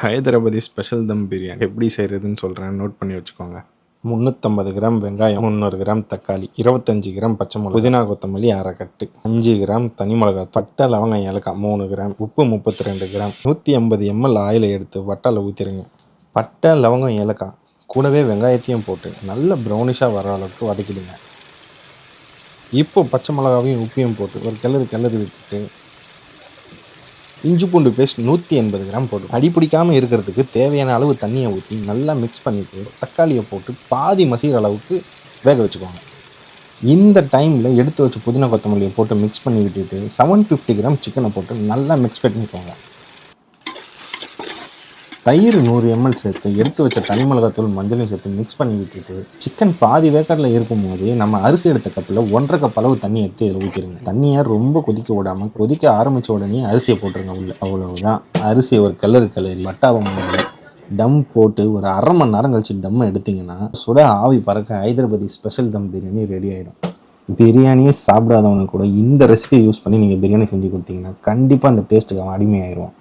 Hyderabadi special தம் பிரியாணி எப்படி செய்கிறதுன்னு சொல்கிறேன், நோட் பண்ணி வச்சுக்கோங்க. 350 கிராம் வெங்காயம், 300 கிராம் தக்காளி, 25 கிராம் பச்சை மிளகா, புதினா கொத்தமல்லி அரை கட்டு, 5 கிராம் தனி மிளகா, பட்டை லவங்கம் ஏலக்காய் 3 கிராம், உப்பு 32 கிராம், 150 ml ஆயில் எடுத்து வட்டால ஊற்றிடுங்க. பட்டை லவங்கம் ஏலக்காய் கூடவே வெங்காயத்தையும் போட்டு நல்ல ப்ரௌனிஷாக வர அளவுக்கு வதக்கிடுங்க. இப்போ பச்சை மிளகாவையும் உப்பையும் போட்டு ஒரு கிளறி விட்டுட்டு இஞ்சி பூண்டு பேஸ்ட் 180 கிராம் போட்டு அடி பிடிக்காமல் இருக்கிறதுக்கு தேவையான அளவு தண்ணியை ஊற்றி நல்லா மிக்ஸ் பண்ணிவிட்டு தக்காளியை போட்டு பாதி மசிகிற அளவுக்கு வேக வச்சுக்கோங்க. இந்த டைமில் எடுத்து வச்ச புதினா கொத்தமல்லியை போட்டு மிக்ஸ் பண்ணி விட்டுட்டு 750 கிராம் சிக்கனை போட்டு நல்லா மிக்ஸ் பண்ணிக்கோங்க. தயிர் 100 ml சேர்த்து எடுத்து வச்ச தனி மிளகாத்தூள் மஞ்சளையும் சேர்த்து மிக்ஸ் பண்ணி விட்டுட்டு சிக்கன் பாதி வேக்காட்டில் இருக்கும் போதே நம்ம அரிசி எடுத்த கப்பில் 1.5 கப் அளவு தண்ணி எடுத்து இதில் ஊற்றிடுங்க. தண்ணியை ரொம்ப கொதிக்க விடாமல் கொதிக்க ஆரம்பித்த உடனே அரிசியை போட்டுருங்க உள்ள. அவ்வளவுதான். அரிசியை ஒரு கிளறி வட்டாவை மூடி டம் போட்டு ஒரு அரை மணி நேரம் கழிச்சு டம் எடுத்திங்கன்னா சுட ஆவி பறக்க ஹைதராபாதி ஸ்பெஷல் தம் பிரியாணி ரெடி ஆகிடும். பிரியாணியே சாப்பிடாதவனுக்கு கூட இந்த ரெசிபியை யூஸ் பண்ணி நீங்கள் பிரியாணி செஞ்சு கொடுத்தீங்கன்னா கண்டிப்பாக அந்த டேஸ்ட்டுக்கு அவன் அடிமையாயிடுவான்.